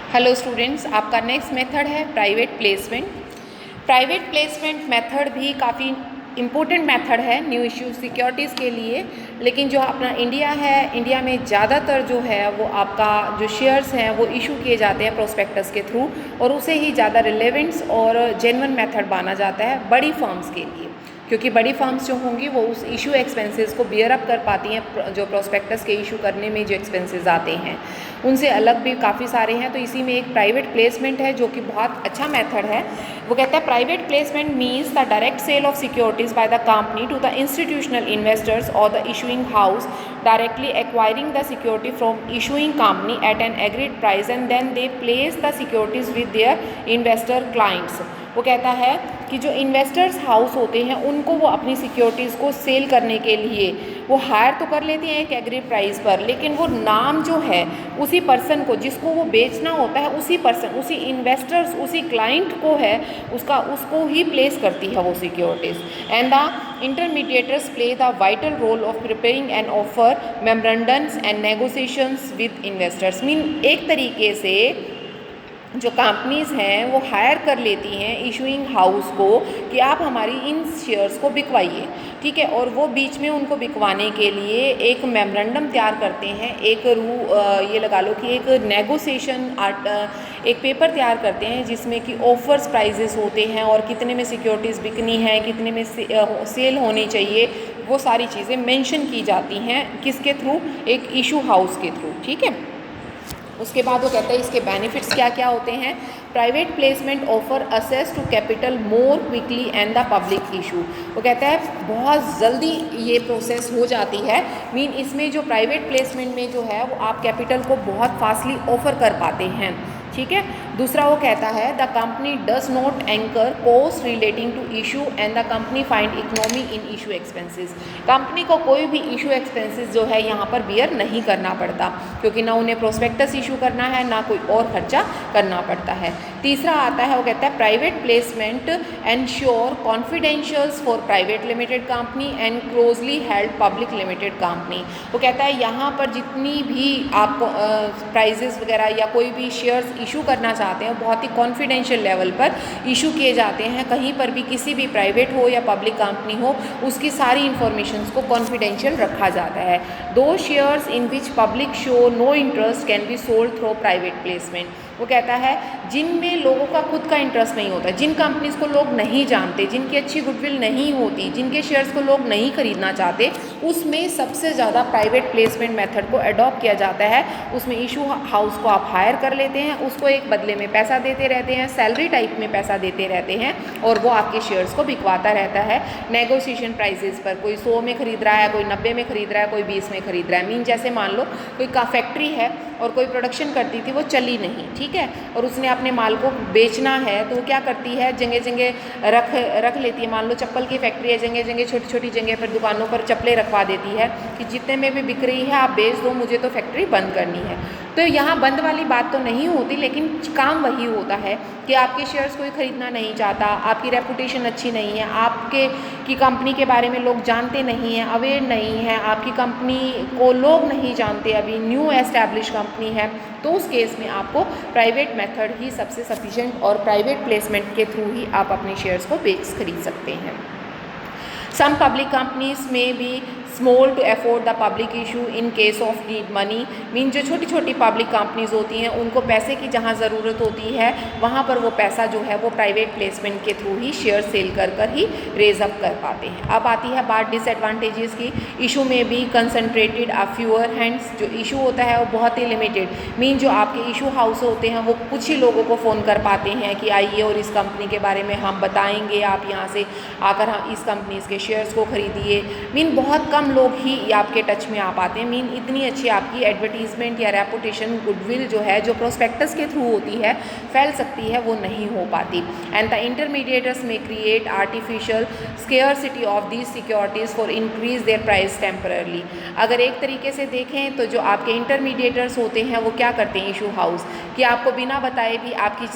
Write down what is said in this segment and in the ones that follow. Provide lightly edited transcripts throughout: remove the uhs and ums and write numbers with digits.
Hello students, आपका next method है private placement. Private placement method भी काफ़ी इम्पोर्टेंट मेथड है न्यू इश्यू सिक्योरिटीज़ के लिए, लेकिन जो अपना इंडिया है, इंडिया में ज़्यादातर जो है वो आपका जो शेयर्स हैं वो इशू किए जाते हैं प्रोस्पेक्टस के थ्रू, और उसे ही ज़्यादा रिलेवेंट्स और जेन्युइन मेथड माना जाता है बड़ी फर्म्स के लिए, क्योंकि बड़ी फर्म्स जो होंगी वो उस इशू एक्सपेंसेस को बियर अप कर पाती हैं। जो प्रोस्पेक्टस के इशू करने में जो एक्सपेंसेस आते हैं उनसे अलग भी काफ़ी सारे हैं, तो इसी में एक प्राइवेट प्लेसमेंट है जो कि बहुत अच्छा मेथड है। वो कहता है private placement means the direct sale of securities by the company to the institutional investors और the issuing house directly acquiring the security from issuing company at an agreed price and then they place the securities with their investor clients। वो कहता है कि जो investors house होते हैं उनको वो अपनी सिक्योरिटीज़ को सेल करने के लिए वो हायर तो कर लेते हैं एक एग्रीड प्राइस पर, लेकिन वो नाम जो है उसी पर्सन को जिसको वो बेचना होता है, उसी पर्सन, उसी इन्वेस्टर्स, उसी क्लाइंट को है उसको ही प्लेस करती है वो securities. And the intermediators play the vital role of preparing an offer memorandums and negotiations with investors। Mean एक तरीके से जो कंपनीज़ हैं वो हायर कर लेती हैं इशूइंग हाउस को कि आप हमारी इन शेयर्स को बिकवाइए, ठीक है, और वो बीच में उनको बिकवाने के लिए एक मेमोरेंडम तैयार करते हैं, ये लगा लो कि एक नेगोशिएशन एक पेपर तैयार करते हैं जिसमें कि ऑफर्स प्राइजेस होते हैं और कितने में सिक्योरिटीज़ बिकनी है, कितने में सेल होनी चाहिए, वो सारी चीज़ें मेंशन की जाती हैं किसके थ्रू, एक इशू हाउस के थ्रू, ठीक है। उसके बाद वो कहता है इसके बेनिफिट्स क्या क्या होते हैं। Private placement offer access to capital more quickly and the public issue. वो कहता है बहुत जल्दी ये प्रोसेस हो जाती है, मीन इसमें जो प्राइवेट प्लेसमेंट में जो है वो आप कैपिटल को बहुत फास्टली ऑफर कर पाते हैं, ठीक है। दूसरा वो कहता है the company does not incur cost relating to issue and the company find economy in issue expenses. Company को कोई भी इशू एक्सपेंसेस जो है यहाँ पर बियर नहीं करना पड़ता, क्योंकि ना उन्हें प्रोस्पेक्टस इशू करना है ना कोई और खर्चा करना पड़ता है। तीसरा आता है वो कहता है private placement ensure confidentials for private limited company and closely held public limited company. वो कहता है यहाँ पर जितनी भी आप प्राइजेस वगैरह या कोई भी शेयर्स इशू करना चाहते हैं बहुत ही कॉन्फिडेंशियल लेवल पर इशू किए जाते हैं। कहीं पर भी किसी भी प्राइवेट हो या पब्लिक कंपनी हो उसकी सारी इंफॉर्मेशंस को कॉन्फिडेंशियल रखा जाता है। दो shares in which public show no interest can be sold through private placement. वो कहता है जिनमें लोगों का खुद का इंटरेस्ट नहीं होता, जिन कंपनीज को लोग नहीं जानते, जिनकी अच्छी गुडविल नहीं होती, जिनके शेयर्स को लोग नहीं खरीदना चाहते, उसमें सबसे ज़्यादा प्राइवेट प्लेसमेंट मेथड को अडॉप्ट किया जाता है। उसमें इशू हाउस को आप हायर कर लेते हैं, उसको एक बदले में पैसा देते रहते हैं, सैलरी टाइप में पैसा देते रहते हैं और वो आपके शेयर्स को बिकवाता रहता है नेगोशिएशन प्राइजेस पर। कोई 100 में खरीद रहा है, कोई 90 में खरीद रहा है, कोई 20 में खरीद रहा है। मीन जैसे मान लो कोई का फैक्ट्री है और कोई प्रोडक्शन करती थी, वो चली नहीं, ठीक है, और उसने अपने माल को बेचना है तो वो क्या करती है, जगह जगह रख लेती है। मान लो चप्पल की फैक्ट्री है, जगह जगह छोटी छोटी जगह पर दुकानों पर चप्पलें रखवा देती है कि जितने में भी बिक रही है आप बेच दो, मुझे तो फैक्ट्री बंद करनी है। तो यहाँ बंद वाली बात तो नहीं होती, लेकिन काम वही होता है कि आपके शेयर्स कोई ख़रीदना नहीं चाहता, आपकी रेपुटेशन अच्छी नहीं है, आपके की कंपनी के बारे में लोग जानते नहीं हैं, अवेयर नहीं है, आपकी कंपनी को लोग नहीं जानते, अभी न्यू एस्टैब्लिश कंपनी है, तो उस केस में आपको प्राइवेट मेथड ही सबसे सफिशिएंट और प्राइवेट प्लेसमेंट के थ्रू ही आप अपने शेयर्स को खरीद सकते हैं। सम पब्लिक कंपनीज में भी small to afford the public issue in case of need money. Mean जो छोटी छोटी पब्लिक कंपनीज होती हैं उनको पैसे की जहाँ ज़रूरत होती है वहाँ पर वो पैसा जो है वो प्राइवेट प्लेसमेंट के थ्रू ही शेयर सेल कर ही रेज अप कर पाते हैं। अब आती है बात डिसएडवांटेजेस की। इशू में भी कंसनट्रेटेड आ फ्यूअर हैंड्स। जो इशू होता है वो बहुत ही लिमिटेड, मीन जो आपके इशू हाउस होते हैं वो कुछ ही लोगों को फ़ोन कर पाते हैं कि आइए और इस कंपनी के बारे में हम बताएंगे, आप यहाँ से आकर हम इस कंपनी के शेयर्स को खरीदिए। मीन बहुत कम लोग ही आपके टच में आ पाते हैं। मीन इतनी अच्छी आपकी एडवर्टीजमेंट या रेपुटेशन गुडविल जो है जो प्रोस्पेक्टस के थ्रू होती है फैल सकती है, वो नहीं हो पाती। एंड द इंटरमीडिएटर्स में create artificial scarcity of these securities for increase their price temporarily. अगर एक तरीके से देखें तो जो आपके इंटरमीडिएटर्स होते हैं वो क्या करते हैं इशू हाउस कि आपको बिना बताए भी आपकी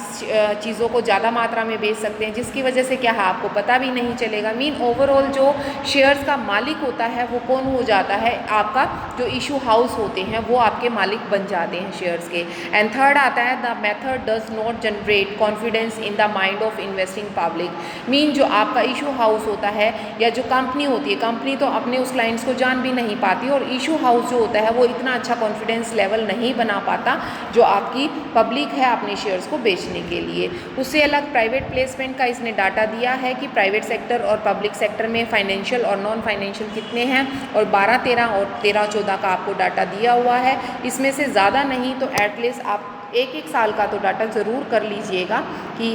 चीज़ों को ज़्यादा मात्रा में बेच सकते हैं, जिसकी वजह से क्या है आपको पता भी नहीं चलेगा। मीन ओवरऑल जो शेयर्स का मालिक होता है वो कौन हो जाता है, आपका जो इशू हाउस होते हैं वो आपके मालिक बन जाते हैं शेयर्स के। एंड थर्ड आता है the method does not generate confidence in the mind of investing public. Mean जो आपका इशू हाउस होता है या जो कंपनी होती है, कंपनी तो अपने उस क्लाइंट्स को जान भी नहीं पाती और इशू हाउस जो होता है वो इतना अच्छा कॉन्फिडेंस लेवल नहीं बना पाता जो आपकी पब्लिक है अपने शेयर्स को बेचने के लिए। उससे अलग प्राइवेट प्लेसमेंट का इसने डाटा दिया है कि प्राइवेट सेक्टर और पब्लिक सेक्टर में फाइनेंशियल और नॉन फाइनेंशियल कितने हैं, और 12-13 और 13-14 का आपको डाटा दिया हुआ है। इसमें से ज़्यादा नहीं तो एटलीस्ट आप एक साल का तो डाटा ज़रूर कर लीजिएगा कि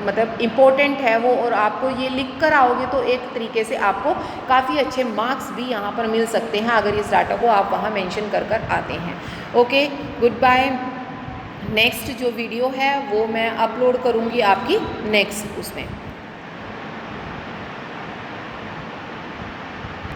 मतलब इम्पोर्टेंट है वो, और आपको ये लिख कर आओगे तो एक तरीके से आपको काफ़ी अच्छे मार्क्स भी यहाँ पर मिल सकते हैं अगर इस डाटा को आप वहाँ मेंशन कर कर आते हैं। Okay, good bye. नेक्स्ट जो वीडियो है वो मैं अपलोड करूँगी आपकी नेक्स्ट उसमें।